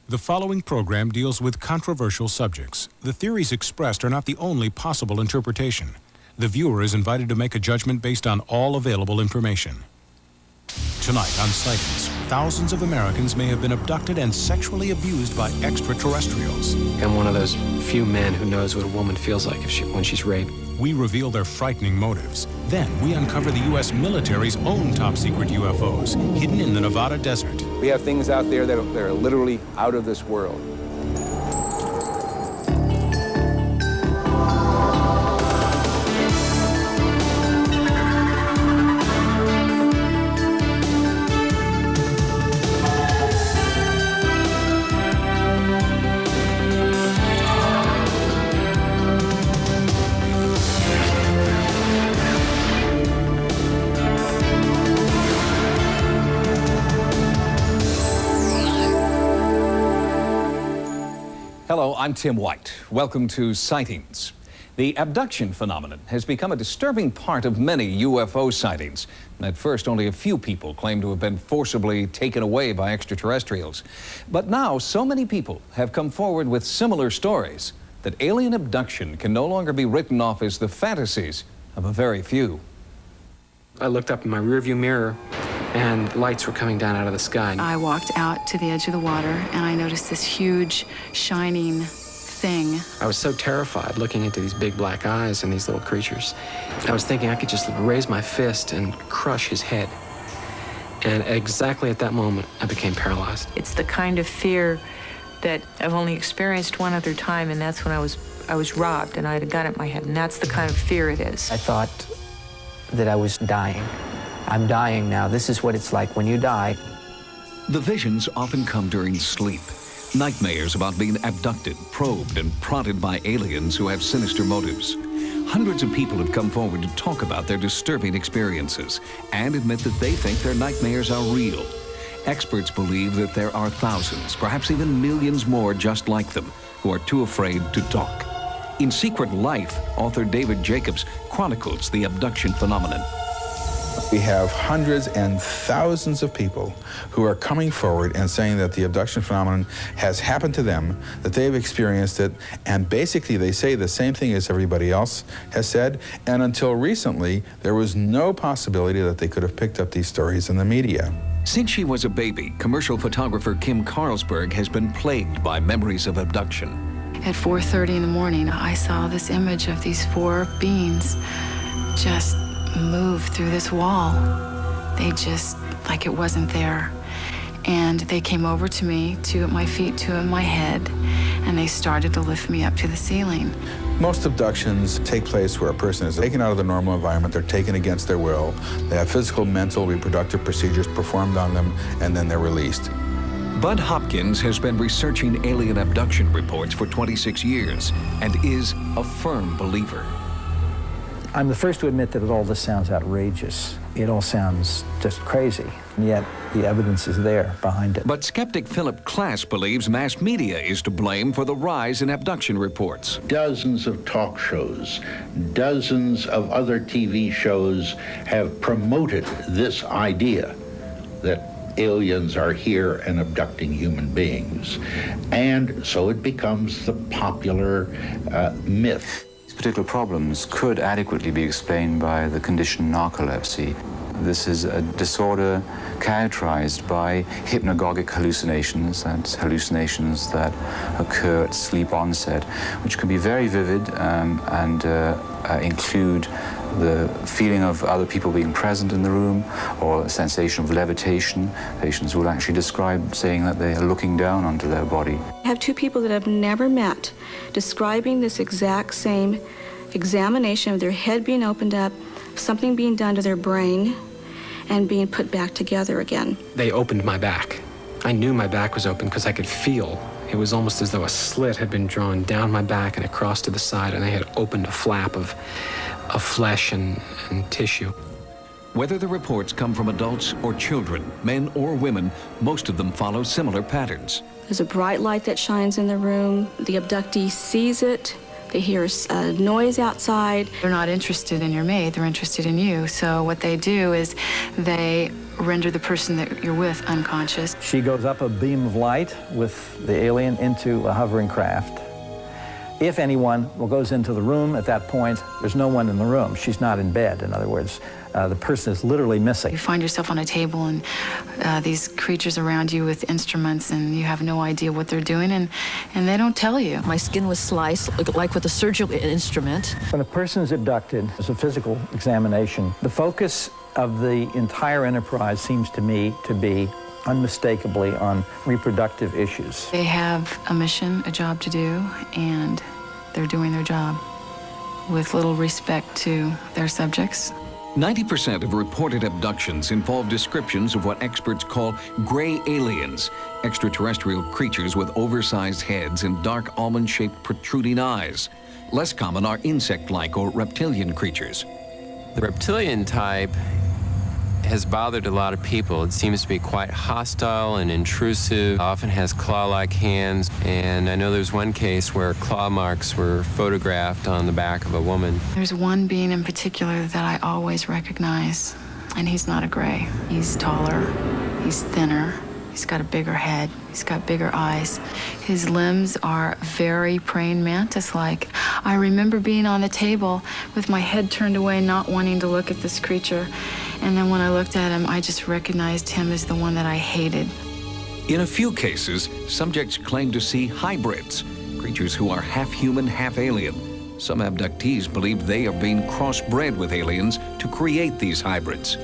The following program deals with controversial subjects. The theories expressed are not the only possible interpretation. The viewer is invited to make a judgment based on all available information. Tonight on Sightings, thousands of Americans may have been abducted and sexually abused by extraterrestrials. I'm one of those few men who knows what a woman feels like when she's raped. We reveal their frightening motives. Then we uncover the U.S. military's own top-secret UFOs, hidden in the Nevada desert. We have things out there that are literally out of this world. Hello, I'm Tim White. Welcome to Sightings. The abduction phenomenon has become a disturbing part of many UFO sightings. At first, only a few people claim to have been forcibly taken away by extraterrestrials. But now, so many people have come forward with similar stories that alien abduction can no longer be written off as the fantasies of a very few. I looked up in my rearview mirror and lights were coming down out of the sky. I walked out to the edge of the water and I noticed this huge, shining thing. I was so terrified looking into these big black eyes and these little creatures. I was thinking I could just raise my fist and crush his head. And exactly at that moment, I became paralyzed. It's the kind of fear that I've only experienced one other time, and that's when I was robbed and I had a gun at my head, and that's the kind of fear it is. I thought that I was dying. I'm dying now. This is what it's like when you die. The visions often come during sleep. Nightmares about being abducted, probed, and prodded by aliens who have sinister motives. Hundreds of people have come forward to talk about their disturbing experiences and admit that they think their nightmares are real. Experts believe that there are thousands, perhaps even millions more just like them, who are too afraid to talk. In Secret Life, author David Jacobs chronicles the abduction phenomenon. We have hundreds and thousands of people who are coming forward and saying that the abduction phenomenon has happened to them, that they've experienced it, and basically they say the same thing as everybody else has said, and until recently, there was no possibility that they could have picked up these stories in the media. Since she was a baby, commercial photographer Kim Carlsberg has been plagued by memories of abduction. At 4:30 in the morning, I saw this image of these four beings just move through this wall. They just, like it wasn't there. And they came over to me, two at my feet, two at my head, and they started to lift me up to the ceiling. Most abductions take place where a person is taken out of the normal environment, they're taken against their will, they have physical, mental, reproductive procedures performed on them, and then they're released. Bud Hopkins has been researching alien abduction reports for 26 years and is a firm believer. I'm the first to admit that all this sounds outrageous. It all sounds just crazy, and yet the evidence is there behind it. But skeptic Philip Klass believes mass media is to blame for the rise in abduction reports. Dozens of talk shows, dozens of other TV shows have promoted this idea that aliens are here and abducting human beings. And so it becomes the popular myth. Particular problems could adequately be explained by the condition narcolepsy. This is a disorder characterized by hypnagogic hallucinations, that's hallucinations that occur at sleep onset, which can be very vivid and include the feeling of other people being present in the room or a sensation of levitation. Patients will actually describe saying that they are looking down onto their body. I have two people that I've never met describing this exact same examination of their head being opened up, something being done to their brain, and being put back together again. They opened my back. I knew my back was open because I could feel. It was almost as though a slit had been drawn down my back and across to the side, and they had opened a flap of flesh and tissue. Whether the reports come from adults or children, men or women, most of them follow similar patterns. There's a bright light that shines in the room. The abductee sees it. They hear a noise outside. They're not interested in your mate, they're interested in you. So what they do is they render the person that you're with unconscious. She goes up a beam of light with the alien into a hovering craft. If anyone goes into the room at that point, there's no one in the room. She's not in bed, in other words. The person is literally missing. You find yourself on a table and these creatures around you with instruments, and you have no idea what they're doing, and they don't tell you. My skin was sliced, like with a surgical instrument. When a person is abducted, there's a physical examination. The focus of the entire enterprise seems to me to be unmistakably on reproductive issues. They have a mission, a job to do, and they're doing their job with little respect to their subjects. 90% of reported abductions involve descriptions of what experts call gray aliens, extraterrestrial creatures with oversized heads and dark almond-shaped protruding eyes. Less common are insect-like or reptilian creatures. The reptilian type has bothered a lot of people. It seems to be quite hostile and intrusive, often has claw-like hands, and I know there's one case where claw marks were photographed on the back of a woman. There's one being in particular that I always recognize, and he's not a gray. He's taller, he's thinner, he's got a bigger head, he's got bigger eyes. His limbs are very praying mantis-like. I remember being on the table with my head turned away, not wanting to look at this creature. And then when I looked at him, I just recognized him as the one that I hated. In a few cases, subjects claim to see hybrids, creatures who are half human, half alien. Some abductees believe they are being crossbred with aliens to create these hybrids.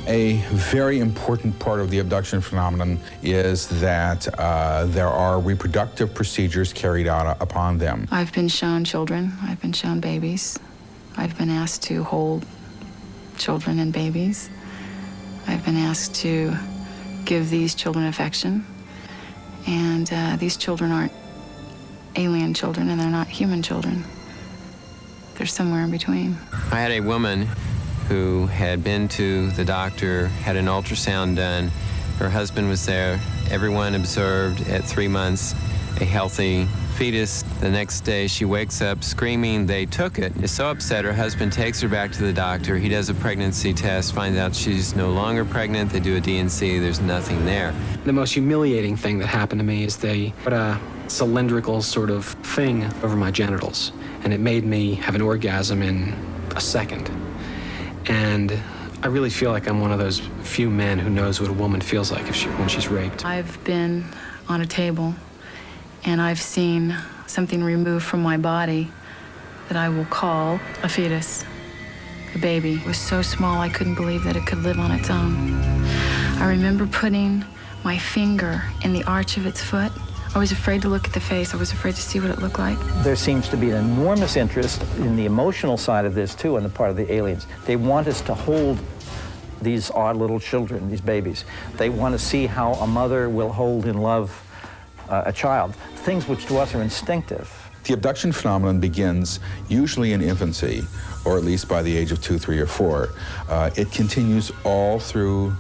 A very important part of the abduction phenomenon is that there are reproductive procedures carried out upon them. I've been shown children, I've been shown babies. I've been asked to hold children and babies. I've been asked to give these children affection. And these children aren't alien children, and they're not human children. They're somewhere in between. I had a woman who had been to the doctor, had an ultrasound done. Her husband was there. Everyone observed at 3 months a healthy fetus. The next day she wakes up screaming. They took it. Is so upset, her husband takes her back to the doctor. He does a pregnancy test, finds out she's no longer pregnant. They do a D&C, there's nothing there. The most humiliating thing that happened to me is they put a cylindrical sort of thing over my genitals, and it made me have an orgasm in a second. And I really feel like I'm one of those few men who knows what a woman feels like when she's raped. I've been on a table, and I've seen something removed from my body that I will call a fetus, a baby. It was so small I couldn't believe that it could live on its own. I remember putting my finger in the arch of its foot. I was afraid to look at the face. I was afraid to see what it looked like. There seems to be an enormous interest in the emotional side of this, too, on the part of the aliens. They want us to hold these odd little children, these babies. They want to see how a mother will hold in love a child, things which to us are instinctive. The abduction phenomenon begins usually in infancy, or at least by the age of 2, 3, or 4. It continues all through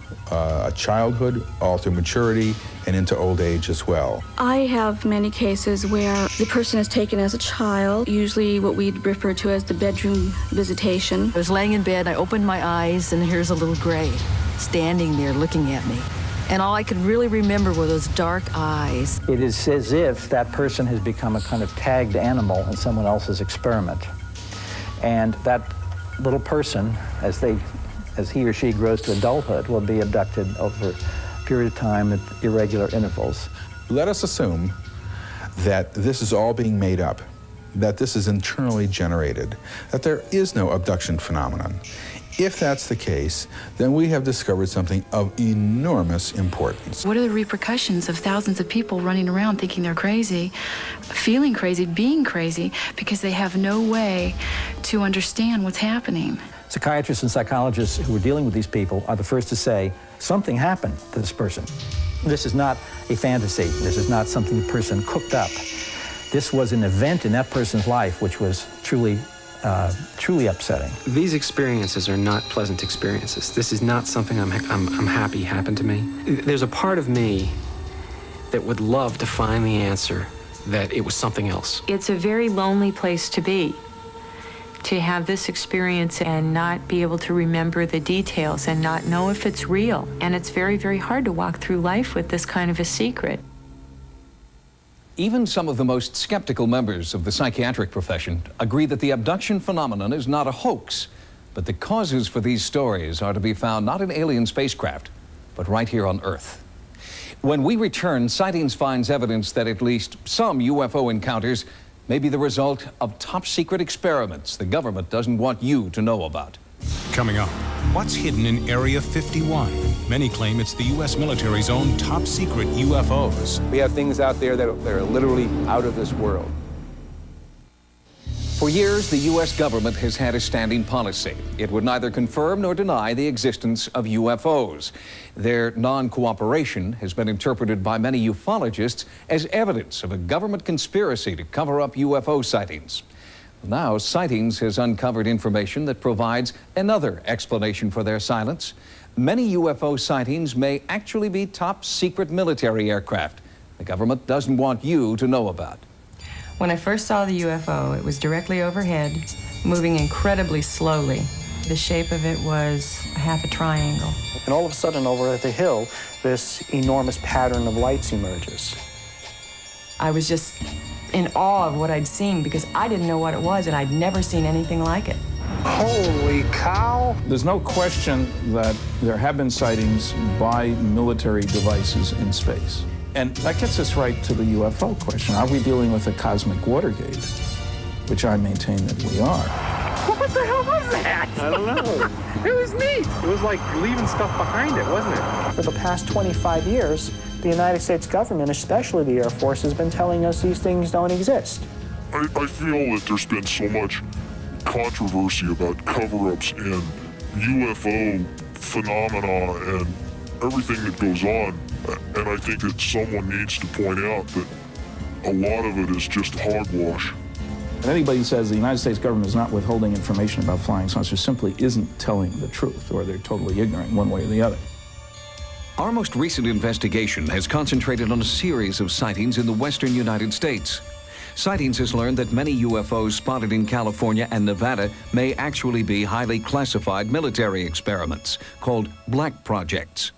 childhood, all through maturity, and into old age as well. I have many cases where the person is taken as a child, usually what we refer to as the bedroom visitation. I was laying in bed, I opened my eyes, and here's a little gray standing there looking at me. And all I could really remember were those dark eyes. It is as if that person has become a kind of tagged animal in someone else's experiment. And that little person, as he or she grows to adulthood, will be abducted over a period of time at irregular intervals. Let us assume that this is all being made up, that this is internally generated, that there is no abduction phenomenon. If that's the case, then we have discovered something of enormous importance. What are the repercussions of thousands of people running around thinking they're crazy, feeling crazy, being crazy, because they have no way to understand what's happening? Psychiatrists and psychologists who are dealing with these people are the first to say, something happened to this person. This is not a fantasy. This is not something the person cooked up. This was an event in that person's life which was truly upsetting. These experiences are not pleasant experiences. This is not something I'm happy happened to me. There's a part of me that would love to find the answer that it was something else. It's a very lonely place to be, to have this experience and not be able to remember the details and not know if it's real. And it's very, very hard to walk through life with this kind of a secret. Even some of the most skeptical members of the psychiatric profession agree that the abduction phenomenon is not a hoax, but the causes for these stories are to be found not in alien spacecraft, but right here on Earth. When we return, Sightings finds evidence that at least some UFO encounters may be the result of top-secret experiments the government doesn't want you to know about. Coming up, what's hidden in Area 51? Many claim it's the U.S. military's own top-secret UFOs. We have things out there that are literally out of this world. For years, the U.S. government has had a standing policy. It would neither confirm nor deny the existence of UFOs. Their non-cooperation has been interpreted by many ufologists as evidence of a government conspiracy to cover up UFO sightings. Now, Sightings has uncovered information that provides another explanation for their silence. Many UFO sightings may actually be top-secret military aircraft the government doesn't want you to know about. When I first saw the UFO, it was directly overhead, moving incredibly slowly. The shape of it was half a triangle. And all of a sudden, over at the hill, this enormous pattern of lights emerges. I was just in awe of what I'd seen because I didn't know what it was and I'd never seen anything like it. Holy cow! There's no question that there have been sightings by military devices in space. And that gets us right to the UFO question. Are we dealing with a cosmic Watergate? Which I maintain that we are. What the hell was that? I don't know. It was neat. It was like leaving stuff behind it, wasn't it? For the past 25 years, the United States government, especially the Air Force, has been telling us these things don't exist. I feel that there's been so much controversy about cover-ups and UFO phenomena and everything that goes on. And I think that someone needs to point out that a lot of it is just hogwash. And anybody who says the United States government is not withholding information about flying saucers simply isn't telling the truth, or they're totally ignorant one way or the other. Our most recent investigation has concentrated on a series of sightings in the western United States. Sightings has learned that many UFOs spotted in California and Nevada may actually be highly classified military experiments called black projects.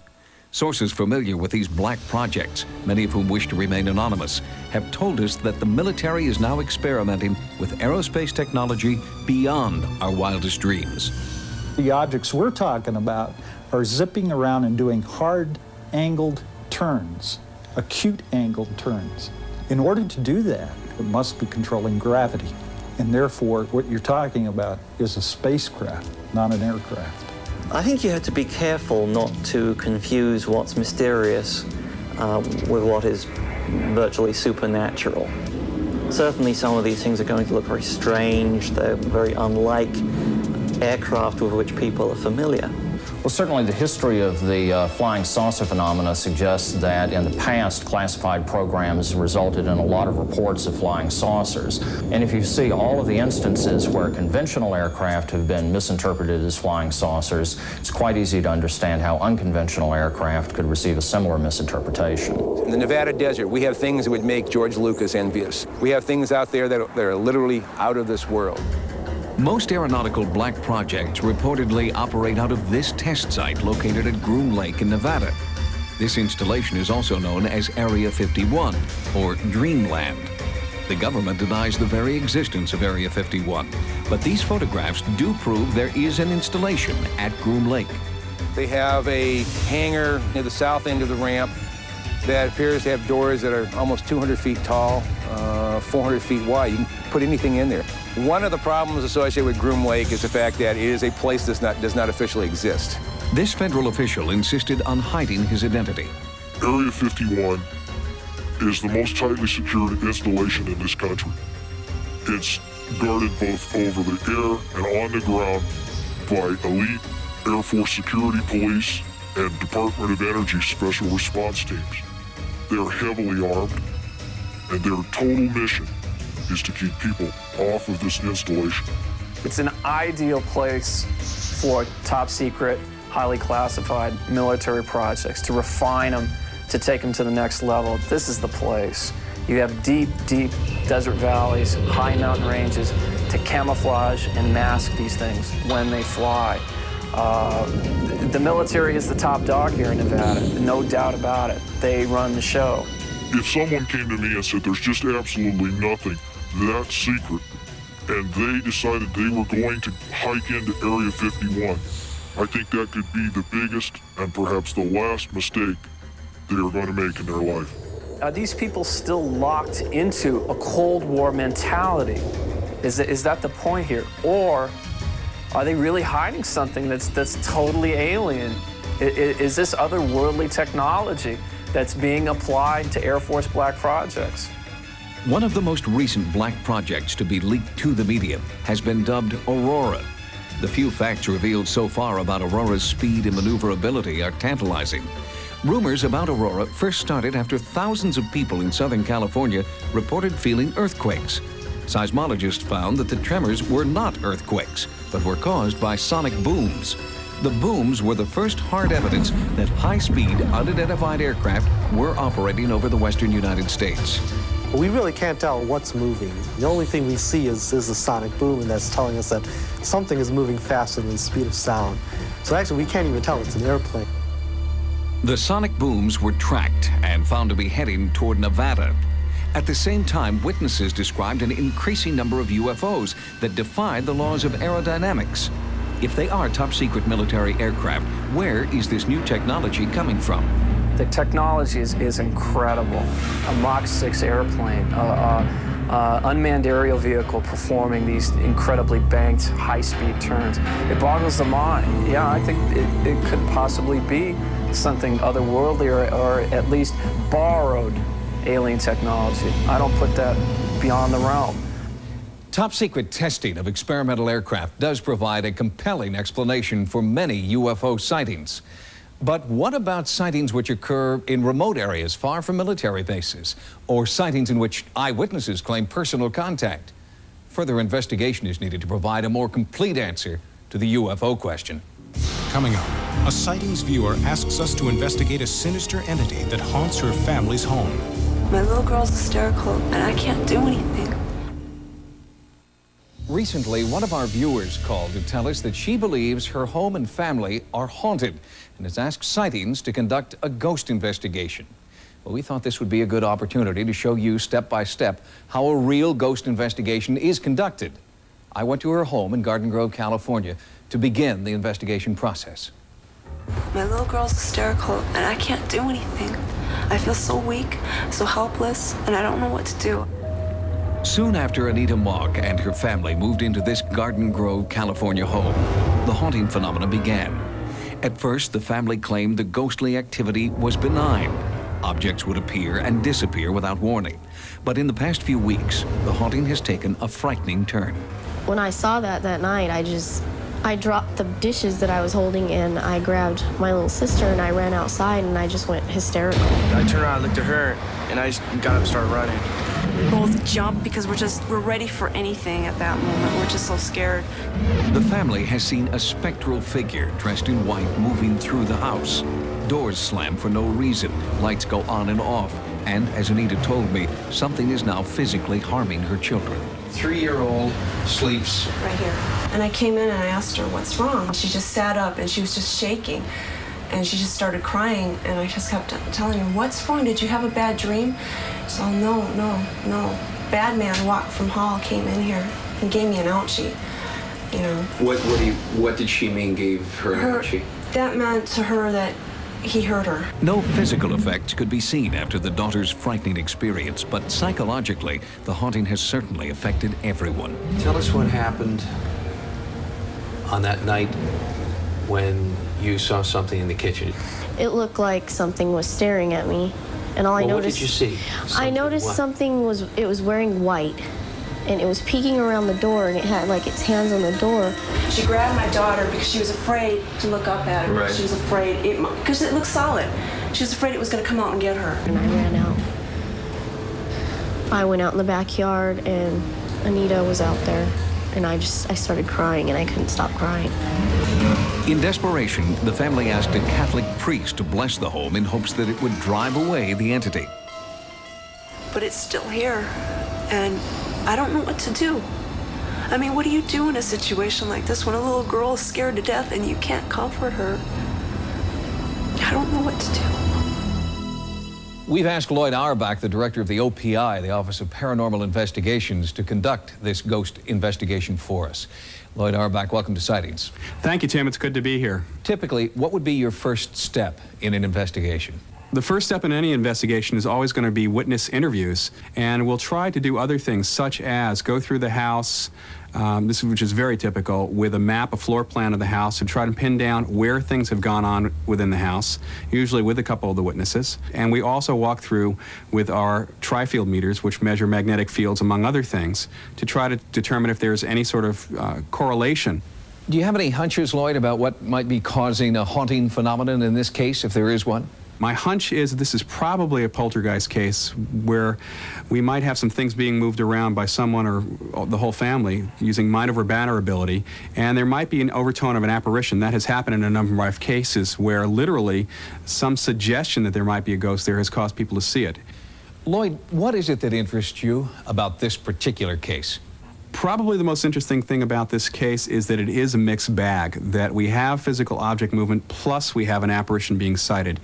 Sources familiar with these black projects, many of whom wish to remain anonymous, have told us that the military is now experimenting with aerospace technology beyond our wildest dreams. The objects we're talking about are zipping around and doing hard-angled turns, acute angled turns. In order to do that, it must be controlling gravity. And therefore, what you're talking about is a spacecraft, not an aircraft. I think you have to be careful not to confuse what's mysterious with what is virtually supernatural. Certainly some of these things are going to look very strange. They're very unlike aircraft with which people are familiar. Well, certainly the history of the flying saucer phenomena suggests that in the past, classified programs resulted in a lot of reports of flying saucers. And if you see all of the instances where conventional aircraft have been misinterpreted as flying saucers, it's quite easy to understand how unconventional aircraft could receive a similar misinterpretation. In the Nevada desert, we have things that would make George Lucas envious. We have things out there that are literally out of this world. Most aeronautical black projects reportedly operate out of this test site located at Groom Lake in Nevada. This installation is also known as Area 51, or Dreamland. The government denies the very existence of Area 51, but these photographs do prove there is an installation at Groom Lake. They have a hangar near the south end of the ramp that appears to have doors that are almost 200 feet tall, 400 feet wide. You can put anything in there. One of the problems associated with Groom Lake is the fact that it is a place that does not officially exist. This federal official insisted on hiding his identity. Area 51 is the most tightly secured installation in this country. It's guarded both over the air and on the ground by elite Air Force security police and Department of Energy special response teams. They're heavily armed, and their total mission is to keep people off of this installation. It's an ideal place for top secret, highly classified military projects, to refine them, to take them to the next level. This is the place. You have deep, deep desert valleys, high mountain ranges. to camouflage and mask these things when they fly. The military is the top dog here in Nevada, no doubt about it. They run the show. If someone came to me and said there's just absolutely nothing that's secret, and they decided they were going to hike into Area 51, I think that could be the biggest and perhaps the last mistake they are going to make in their life. Are these people still locked into a Cold War mentality? Is that the point here? Or are they really hiding something that's totally alien? Is this otherworldly technology that's being applied to Air Force black projects? One of the most recent black projects to be leaked to the media has been dubbed Aurora. The few facts revealed so far about Aurora's speed and maneuverability are tantalizing. Rumors about Aurora first started after thousands of people in Southern California reported feeling earthquakes. Seismologists found that the tremors were not earthquakes, but were caused by sonic booms. The booms were the first hard evidence that high-speed, unidentified aircraft were operating over the western United States. We really can't tell what's moving. The only thing we see is a sonic boom, and that's telling us that something is moving faster than the speed of sound. So actually, we can't even tell it's an airplane. The sonic booms were tracked and found to be heading toward Nevada. At the same time, witnesses described an increasing number of UFOs that defied the laws of aerodynamics. If they are top-secret military aircraft, where is this new technology coming from? The technology is incredible. A Mach 6 airplane, unmanned aerial vehicle performing these incredibly banked, high-speed turns. It boggles the mind. Yeah, I think it could possibly be something otherworldly or at least borrowed alien technology. I don't put that beyond the realm. Top-secret testing of experimental aircraft does provide a compelling explanation for many UFO sightings. But what about sightings which occur in remote areas far from military bases, or sightings in which eyewitnesses claim personal contact? Further investigation is needed to provide a more complete answer to the UFO question. Coming up, a Sightings viewer asks us to investigate a sinister entity that haunts her family's home. My little girl's hysterical, and I can't do anything. Recently, one of our viewers called to tell us that she believes her home and family are haunted and has asked Sightings to conduct a ghost investigation. Well, we thought this would be a good opportunity to show you step by step how a real ghost investigation is conducted. I went to her home in Garden Grove, California to begin the investigation process. My little girl's hysterical, and I can't do anything. I feel so weak, so helpless, and I don't know what to do. Soon after Anita Mock and her family moved into this Garden Grove, California home, the haunting phenomena began. At first, the family claimed the ghostly activity was benign. Objects would appear and disappear without warning. But in the past few weeks, the haunting has taken a frightening turn. When I saw that night, I dropped the dishes that I was holding, and I grabbed my little sister and I ran outside, and I just went hysterical. I turned around, looked at her, and I just got up and started running. We both jumped because we're ready for anything at that moment. We're just so scared. The family has seen a spectral figure dressed in white moving through the house. Doors slam for no reason, lights go on and off, and as Anita told me, something is now physically harming her children. 3-year-old sleeps right here. And I came in and I asked her, what's wrong? She just sat up and she was just shaking. And she just started crying, and I just kept telling her, what's wrong? Did you have a bad dream? So, no. Bad man walked from hall, came in here, and gave me an ouchie, you know. What did she mean gave her an ouchie? That meant to her that he hurt her. No physical effects could be seen after the daughter's frightening experience, but psychologically, the haunting has certainly affected everyone. Tell us what happened on that night when you saw something in the kitchen. It looked like something was staring at me, and all I noticed. What did you see? I noticed something was wearing white, and it was peeking around the door, and it had like its hands on the door. She grabbed my daughter because she was afraid to look up at her. Right. She was afraid because it looked solid. She was afraid it was going to come out and get her. And I ran out. I went out in the backyard, and Anita was out there, and I started crying, and I couldn't stop crying. In desperation, the family asked a Catholic priest to bless the home in hopes that it would drive away the entity. But it's still here, and I don't know what to do. I mean, what do you do in a situation like this when a little girl is scared to death and you can't comfort her? I don't know what to do. We've asked Lloyd Auerbach, the director of the OPI, the Office of Paranormal Investigations, to conduct this ghost investigation for us. Lloyd Auerbach, welcome to Sightings. Thank you, Tim. It's good to be here. Typically, what would be your first step in an investigation? The first step in any investigation is always going to be witness interviews, and we'll try to do other things such as go through the house, which is very typical, with a map, a floor plan of the house, and try to pin down where things have gone on within the house, usually with a couple of the witnesses. And we also walk through with our tri-field meters, which measure magnetic fields, among other things, to try to determine if there's any sort of correlation. Do you have any hunches, Lloyd, about what might be causing a haunting phenomenon in this case, if there is one? My hunch is this is probably a poltergeist case where we might have some things being moved around by someone or the whole family using mind over matter ability, and there might be an overtone of an apparition. That has happened in a number of cases where literally some suggestion that there might be a ghost there has caused people to see it. Lloyd, what is it that interests you about this particular case? Probably the most interesting thing about this case is that it is a mixed bag, that we have physical object movement plus we have an apparition being sighted.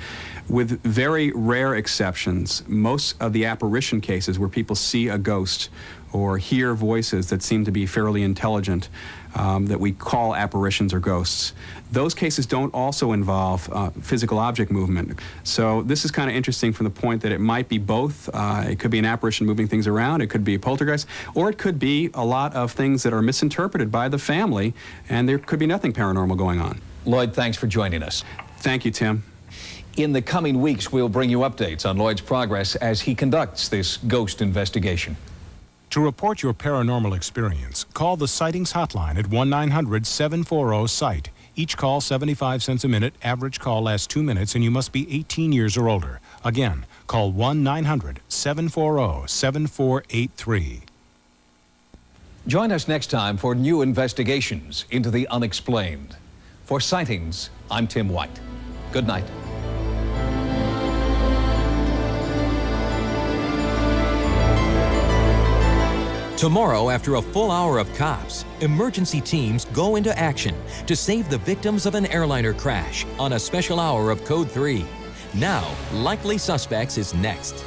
With very rare exceptions, most of the apparition cases where people see a ghost or hear voices that seem to be fairly intelligent, that we call apparitions or ghosts, those cases don't also involve physical object movement. So this is kind of interesting from the point that it might be both. It could be an apparition moving things around, it could be a poltergeist, or it could be a lot of things that are misinterpreted by the family, and there could be nothing paranormal going on. Lloyd, thanks for joining us. Thank you, Tim. In the coming weeks, we'll bring you updates on Lloyd's progress as he conducts this ghost investigation. To report your paranormal experience, call the Sightings hotline at 1-900-740-SIGHT. Each call 75 cents a minute. Average call lasts 2 minutes, and you must be 18 years or older. Again, call 1-900-740-7483. Join us next time for new investigations into the unexplained. For Sightings, I'm Tim White. Good night. Tomorrow, after a full hour of cops, emergency teams go into action to save the victims of an airliner crash on a special hour of Code 3. Now, Likely Suspects is next.